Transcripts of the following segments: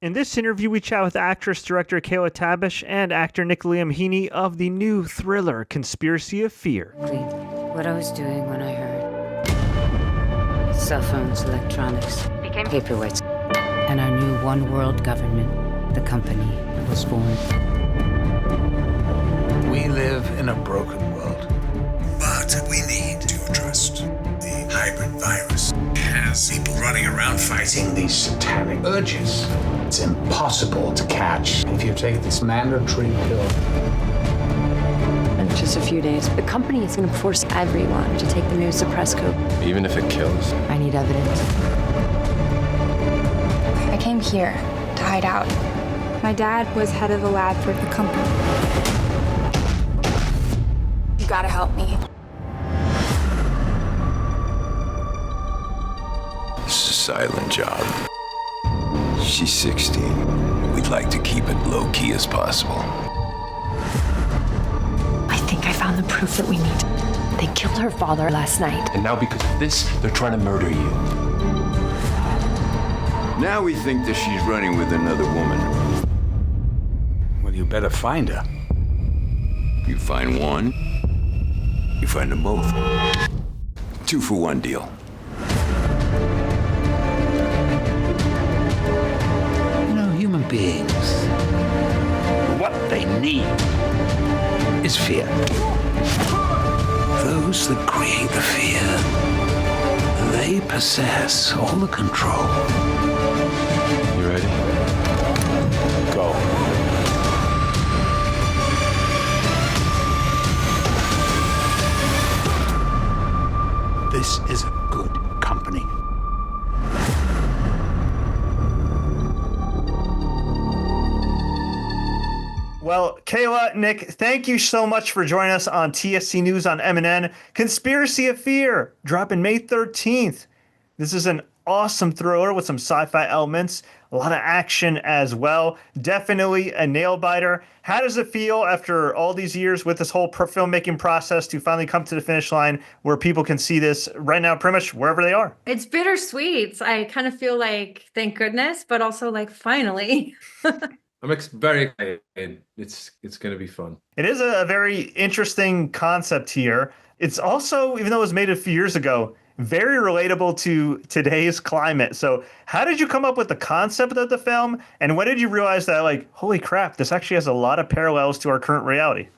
In this interview, we chat with actress-director Kayla Tabish and actor Nick Liam Heaney of the new thriller Conspiracy of Fear. What I was doing when I heard cell phones, electronics, became paperweights, and our new one world government, the company, was born. We live in a broken world. But we need to trust. The hybrid virus has people running around fighting these satanic urges. It's impossible to catch if you take this mandatory pill. In just a few days, the company is going to force everyone to take the new suppress code. Even if it kills? I need evidence. I came here to hide out. My dad was head of the lab for the company. You gotta help me. This is a silent job. She's 16. We'd like to keep it low-key as possible. I think I found the proof that we need. They killed her father last night. And now because of this, they're trying to murder you. Now we think that she's running with another woman. Well, you better find her. You find one, you find them both. 2-for-1 deal. You know, human beings, what they need is fear. Those that create the fear, they possess all the control. You ready? Go. This is a good company. Well, Kayla, Nick, thank you so much for joining us on TSC News on MNN. Conspiracy of Fear, dropping May 13th. This is an awesome thriller with some sci-fi elements, a lot of action as well. Definitely a nail-biter. How does it feel after all these years with this whole filmmaking process to finally come to the finish line where people can see this right now pretty much wherever they are? It's bittersweet. I kind of feel like, thank goodness, but also like, finally. I'm very excited. It's going to be fun. It is a very interesting concept here. It's also, even though it was made a few years ago, very relatable to today's climate. So how did you come up with the concept of the film? And when did you realize that, like, holy crap, this actually has a lot of parallels to our current reality?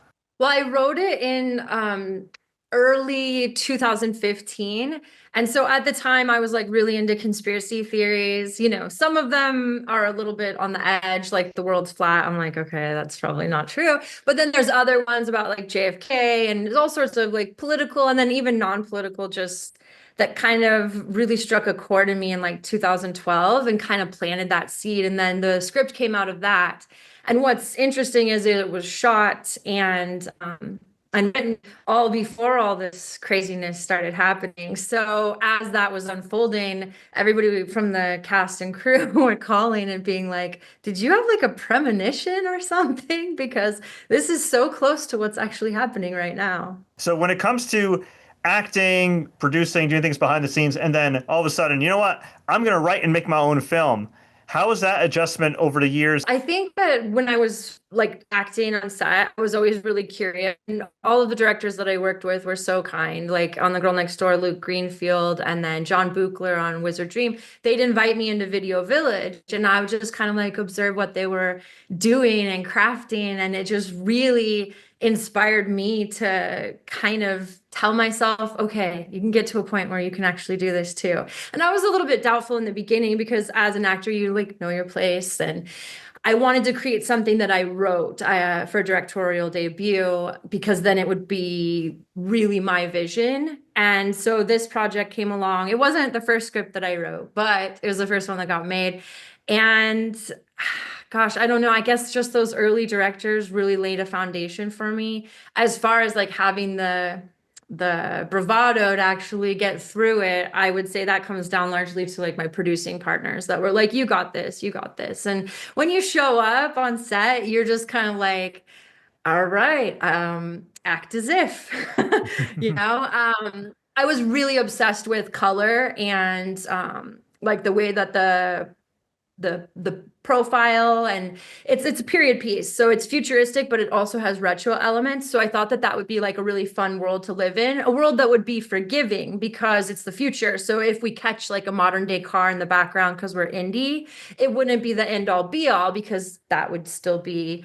Well, I wrote it in early 2015. And so at the time I was like really into conspiracy theories. You know, some of them are a little bit on the edge, like the world's flat. I'm like, okay, that's probably not true. But then there's other ones about like JFK and there's all sorts of like political and then even non-political, just that kind of really struck a chord in me in like 2012 and kind of planted that seed. And then the script came out of that. And what's interesting is it was shot and written all before all this craziness started happening. So as that was unfolding, everybody from the cast and crew were calling and being like, did you have like a premonition or something? Because this is so close to what's actually happening right now. So when it comes to acting, producing, doing things behind the scenes, and then all of a sudden, you know what, I'm going to write and make my own film. How was that adjustment over the years? I think that when I was like acting on set, I was always really curious. And all of the directors that I worked with were so kind. Like on The Girl Next Door, Luke Greenfield, and then John Buchler on Wizard Dream. They'd invite me into Video Village, and I would just kind of like observe what they were doing and crafting. And it just really inspired me to kind of tell myself, okay, you can get to a point where you can actually do this too. And I was a little bit doubtful in the beginning because as an actor, you like know your place. And I wanted to create something that I wrote for a directorial debut because then it would be really my vision. And so this project came along. It wasn't the first script that I wrote, but it was the first one that got made. And gosh, I don't know. I guess just those early directors really laid a foundation for me as far as like having the bravado to actually get through it. I would say that comes down largely to like my producing partners that were like, you got this, you got this. And when you show up on set, you're just kind of like, all right, act as if, you know. I was really obsessed with color and like the way that the the profile, and it's a period piece, so it's futuristic, but it also has retro elements. So I thought that would be like a really fun world to live in, a world that would be forgiving because it's the future. So if we catch like a modern day car in the background because we're indie, it wouldn't be the end all be all, because that would still be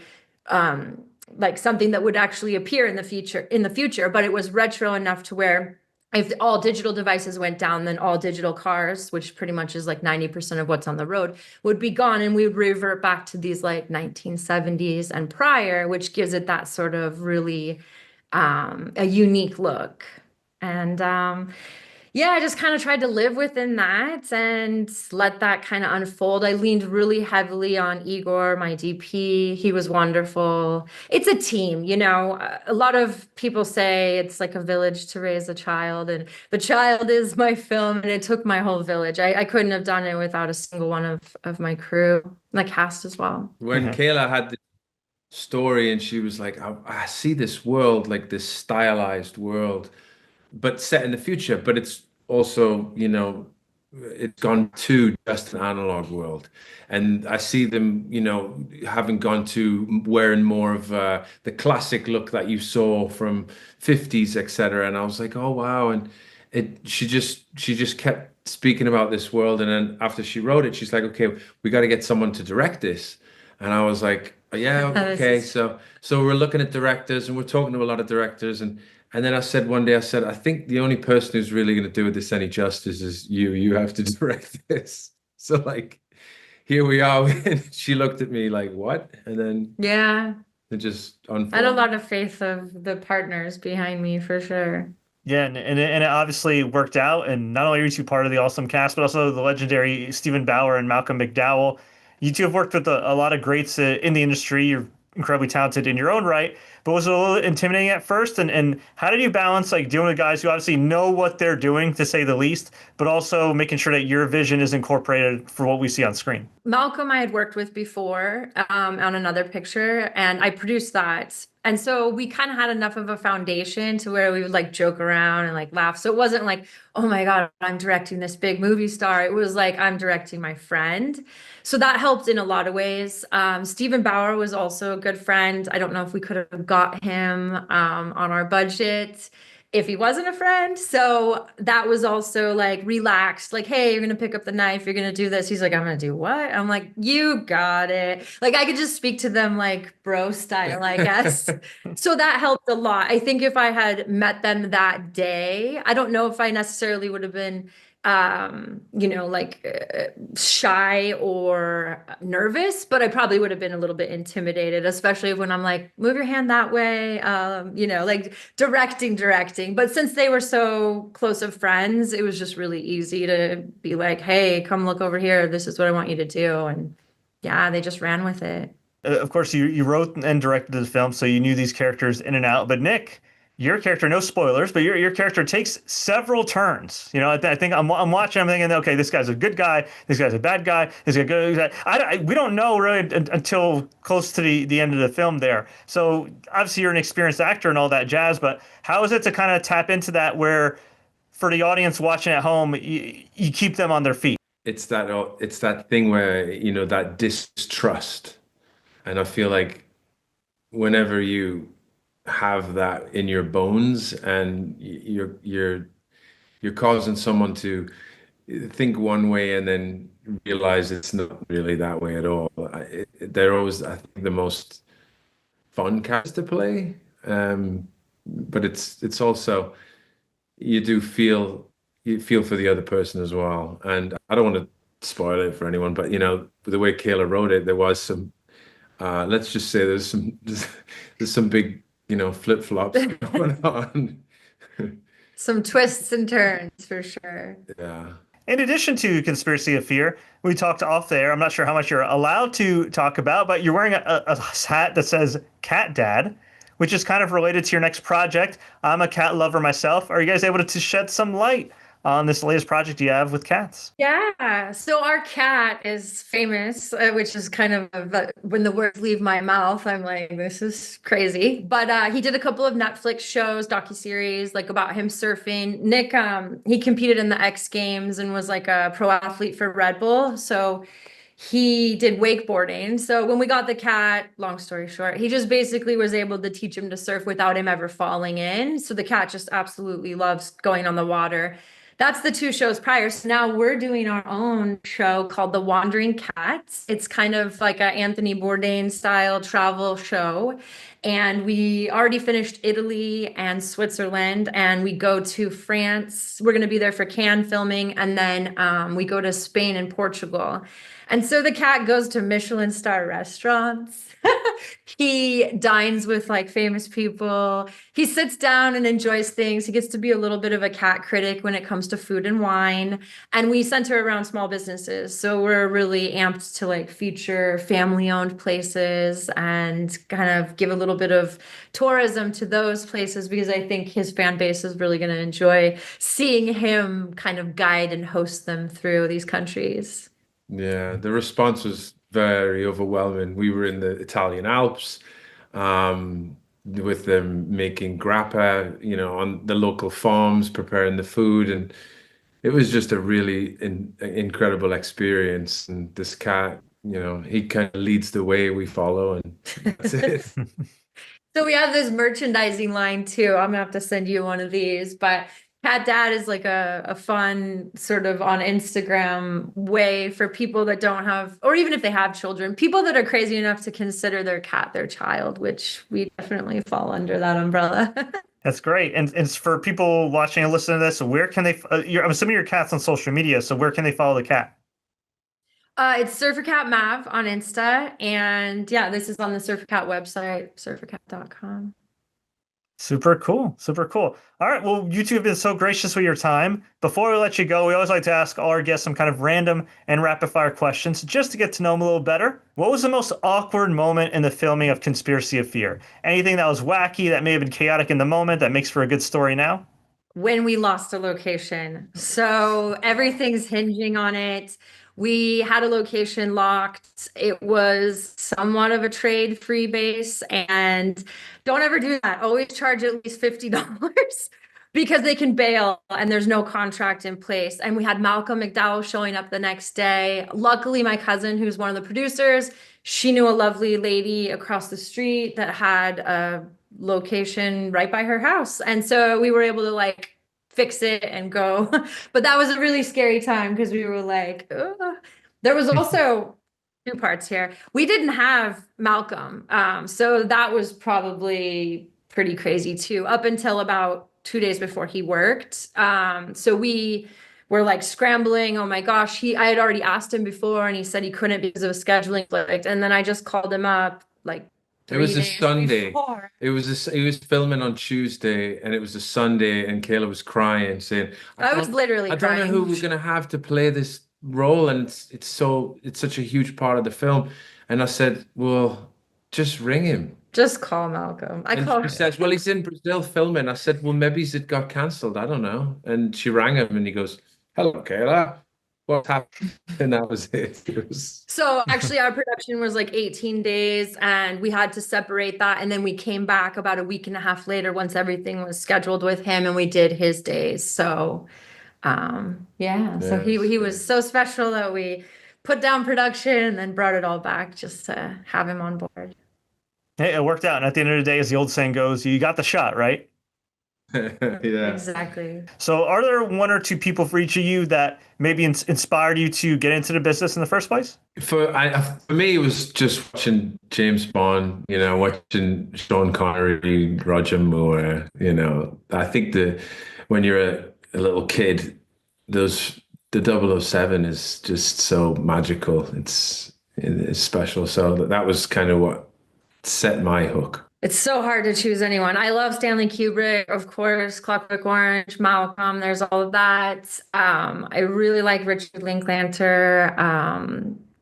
like something that would actually appear in the future. But it was retro enough to where if all digital devices went down, then all digital cars, which pretty much is like 90% of what's on the road, would be gone, and we would revert back to these like 1970s and prior, which gives it that sort of really a unique look. And yeah, I just kind of tried to live within that and let that kind of unfold. I leaned really heavily on Igor, my DP. He was wonderful. It's a team, you know. A lot of people say it's like a village to raise a child, and the child is my film, and it took my whole village. I couldn't have done it without a single one of my crew, the cast as well. When Kayla had the story and she was like, I see this world, like this stylized world, but set in the future, but it's also, you know, it's gone to just an analog world. And I see them, you know, having gone to wearing more of the classic look that you saw from 50s, etc. And I was like, oh, wow. And she just kept speaking about this world. And then after she wrote it, she's like, okay, we got to get someone to direct this. And I was like, yeah, okay. So we're looking at directors, and we're talking to a lot of directors. And then I said one day, I think the only person who's really going to do this any justice is you. You have to direct this. So like, here we are. She looked at me like, what? And then yeah, it just unfolded. I had a lot of faith of the partners behind me, for sure. Yeah, and it obviously worked out. And not only are you two part of the awesome cast, but also the legendary Steven Bauer and Malcolm McDowell. You two have worked with a lot of greats in the industry. You're incredibly talented in your own right, but was it a little intimidating at first? And how did you balance like dealing with guys who obviously know what they're doing, to say the least, but also making sure that your vision is incorporated for what we see on screen? Malcolm I had worked with before on another picture, and I produced that. And so we kind of had enough of a foundation to where we would like joke around and like laugh. So it wasn't like, oh my God, I'm directing this big movie star. It was like, I'm directing my friend. So that helped in a lot of ways. Steven Bauer was also a good friend. I don't know if we could have got him on our budget if he wasn't a friend. So that was also like relaxed, like, hey, you're going to pick up the knife. You're going to do this. He's like, I'm going to do what? I'm like, you got it. Like I could just speak to them like bro style, I guess. So that helped a lot. I think if I had met them that day, I don't know if I necessarily would have been you know, like shy or nervous, but I probably would have been a little bit intimidated, especially when I'm like, move your hand that way, you know, like directing. But since they were so close of friends, it was just really easy to be like, hey, come look over here. This is what I want you to do. And yeah, they just ran with it. Of course, you wrote and directed the film, so you knew these characters in and out. But Nick, your character, no spoilers, but your character takes several turns. You know, I think I'm watching, I'm thinking, okay, this guy's a good guy, this guy's a bad guy, this guy's a good guy. We don't know really until close to the end of the film there. So obviously you're an experienced actor and all that jazz, but how is it to kind of tap into that where for the audience watching at home, you keep them on their feet? It's that thing where, you know, that distrust. And I feel like whenever you have that in your bones and you're causing someone to think one way and then realize it's not really that way at all. They're always, I think, the most fun characters to play. But it's also, you feel for the other person as well. And I don't want to spoil it for anyone, but you know, the way Kayla wrote it, there was some let's just say there's some big, you know, flip-flops going on. Some twists and turns for sure. Yeah. In addition to Conspiracy of Fear, we talked off there. I'm not sure how much you're allowed to talk about, but you're wearing a hat that says Cat Dad, which is kind of related to your next project. I'm a cat lover myself. Are you guys able to shed some light on this latest project you have with cats? Yeah, so our cat is famous, which is kind of when the words leave my mouth, I'm like, this is crazy. But he did a couple of Netflix shows, docuseries, like about him surfing. Nick, he competed in the X Games and was like a pro athlete for Red Bull. So he did wakeboarding. So when we got the cat, long story short, he just basically was able to teach him to surf without him ever falling in. So the cat just absolutely loves going on the water. That's the 2 shows prior. So now we're doing our own show called The Wandering Cats. It's kind of like a Anthony Bourdain style travel show. And we already finished Italy and Switzerland, and we go to France. We're going to be there for Cannes filming, and then we go to Spain and Portugal. And so the cat goes to Michelin star restaurants. He dines with like famous people. He sits down and enjoys things. He gets to be a little bit of a cat critic when it comes to food and wine. And we center around small businesses. So we're really amped to like feature family-owned places and kind of give a little bit of tourism to those places, because I think his fan base is really going to enjoy seeing him kind of guide and host them through these countries. Yeah, the response was very overwhelming. We were in the Italian Alps with them making grappa, on the local farms, preparing the food. And it was just a really incredible experience. And this cat, he kind of leads the way, we follow, and that's it. So we have this merchandising line too. I'm gonna have to send you one of these, but Cat Dad is like a fun sort of on Instagram way for people that don't have, or even if they have children, people that are crazy enough to consider their cat their child, which we definitely fall under that umbrella. That's great. And it's for people watching and listening to this, where can they, I'm assuming your cat's on social media, so where can they follow the cat? It's Surfer Cat Mav on Insta. And yeah, this is on the Surfer Cat website, surfercat.com. Super cool. Super cool. All right. Well, you two have been so gracious with your time. Before we let you go, we always like to ask all our guests some kind of random and rapid fire questions just to get to know them a little better. What was the most awkward moment in the filming of Conspiracy of Fear? Anything that was wacky, that may have been chaotic in the moment, that makes for a good story now? When we lost a location. So everything's hinging on it. We had a location locked. It was somewhat of a trade-free base, and don't ever do that. Always charge at least $50 because they can bail and there's no contract in place. And we had Malcolm McDowell showing up the next day. Luckily, my cousin, who's one of the producers, she knew a lovely lady across the street that had a location right by her house. And so we were able to like fix it and go. But that was a really scary time because we were like, ugh. There was also 2 parts here. We didn't have Malcolm. So that was probably pretty crazy too, up until about 2 days before he worked. So we were like scrambling. Oh my gosh, I had already asked him before and he said he couldn't because of a scheduling conflict. And then I just called him up like it was a 3 days Sunday. before. He was filming on Tuesday, and it was a Sunday, and Kayla was crying, saying, I was literally I don't know crying. who we're gonna have to play this role, and it's such a huge part of the film." And I said, "Well, just ring him." Just call Malcolm. I And called she says, "Well, he's in Brazil filming." I said, "Well, maybe it got cancelled. I don't know." And she rang him, and he goes, "Hello, Kayla. What happened?" And that was it. So actually our production was like 18 days and we had to separate that. And then we came back about a week and a half later once everything was scheduled with him and we did his days. So so he was so special that we put down production and then brought it all back just to have him on board. Hey, it worked out. And at the end of the day, as the old saying goes, you got the shot, right? Yeah. Exactly. So are there 1 or 2 people for each of you that maybe inspired you to get into the business in the first place? For me, it was just watching James Bond, watching Sean Connery, Roger Moore, I think when you're a little kid, the 007 is just so magical. It's special. So that was kind of what set my hook. It's so hard to choose anyone. I love Stanley Kubrick, of course, Clockwork Orange, Malcolm, there's all of that. I really like Richard Linklater,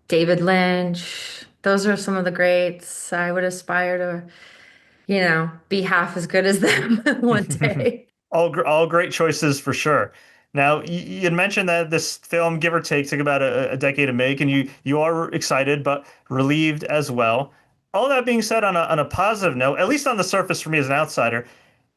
David Lynch. Those are some of the greats. I would aspire to, be half as good as them one day. All great choices for sure. Now, you had mentioned that this film, give or take, took about a decade to make, and you are excited but relieved as well. All that being said, on a positive note, at least on the surface for me as an outsider,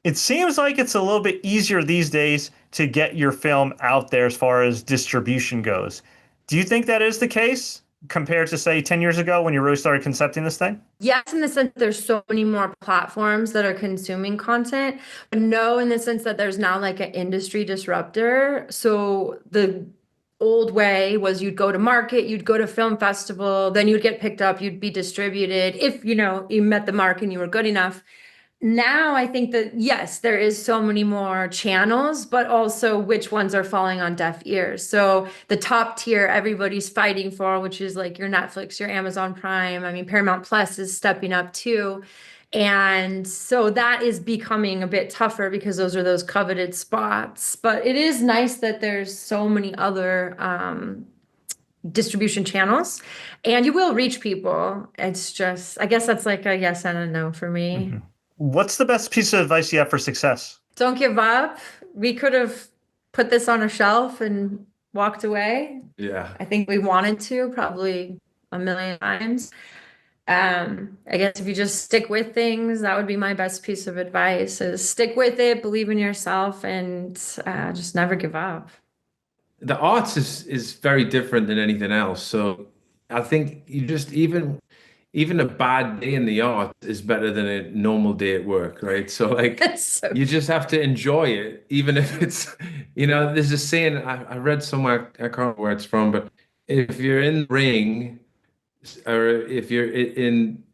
it seems like it's a little bit easier these days to get your film out there as far as distribution goes. Do you think that is the case? compared to, say, 10 years ago when you really started concepting this thing? Yes, in the sense that there's so many more platforms that are consuming content, but no, in the sense that there's now like an industry disruptor. So the old way was you'd go to market, you'd go to film festival, then you'd get picked up, you'd be distributed if, you met the mark and you were good enough. Now I think that, yes, there is so many more channels, but also which ones are falling on deaf ears. So the top tier everybody's fighting for, which is like your Netflix, your Amazon Prime. I mean, Paramount Plus is stepping up too. And so that is becoming a bit tougher because those are those coveted spots. But it is nice that there's so many other distribution channels and you will reach people. It's just, I guess that's like a yes and a no for me. Mm-hmm. What's the best piece of advice you have for success? Don't give up. We could have put this on a shelf and walked away. Yeah. I think we wanted to probably a million times. I guess if you just stick with things, that would be my best piece of advice is stick with it, believe in yourself, and just never give up. The arts is very different than anything else. So I think you just even a bad day in the art is better than a normal day at work, right? So like you just have to enjoy it, even if it's, there's a saying I read somewhere, I can't remember where it's from, but if you're in the ring or if you're in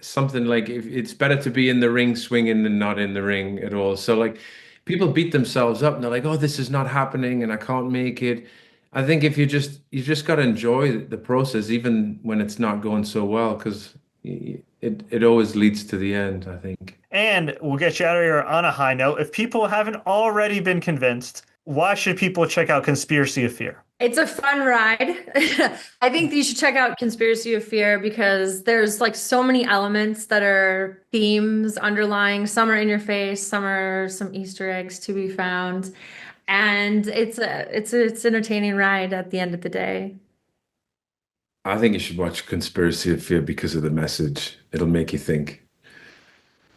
something like, if it's better to be in the ring swinging than not in the ring at all. So like people beat themselves up and they're like, oh, this is not happening and I can't make it. I think if you just got to enjoy the process, even when it's not going so well, because it always leads to the end, I think. And we'll get you out of here on a high note. If people haven't already been convinced, why should people check out Conspiracy of Fear? It's a fun ride. I think you should check out Conspiracy of Fear because there's like so many elements that are themes underlying. Some are in your face, some are some Easter eggs to be found. And it's entertaining ride at the end of the day. I think you should watch Conspiracy of Fear because of the message. It'll make you think.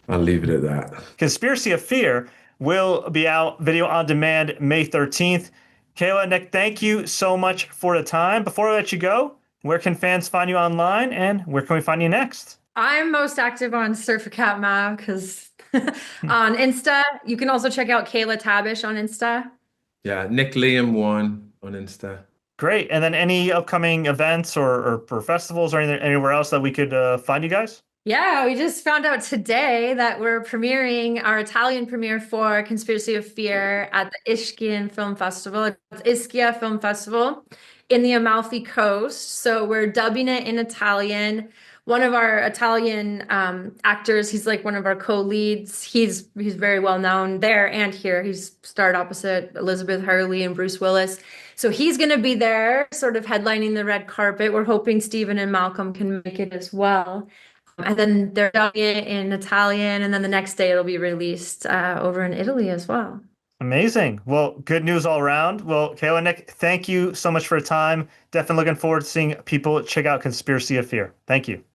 I'll leave it at that. Conspiracy of Fear will be out video on demand May 13th. Kayla, Nick, thank you so much for the time. Before I let you go, where can fans find you online and where can we find you next? I'm most active on Surfer Cat Mav because on Insta. You can also check out Kayla Tabish on Insta. Yeah, Nick Liam 1 on Insta. Great. And then any upcoming events or festivals or anywhere else that we could find you guys? Yeah, we just found out today that we're premiering our Italian premiere for Conspiracy of Fear at the Ischia Film Festival. It's Ischia Film Festival in the Amalfi Coast. So we're dubbing it in Italian. One of our Italian actors, he's like one of our co-leads. He's very well known there and here. He's starred opposite Elizabeth Hurley and Bruce Willis. So he's going to be there sort of headlining the red carpet. We're hoping Steven and Malcolm can make it as well. And then they're dubbing it in Italian. And then the next day it'll be released over in Italy as well. Amazing. Well, good news all around. Well, Kayla, Nick, thank you so much for your time. Definitely looking forward to seeing people check out Conspiracy of Fear. Thank you.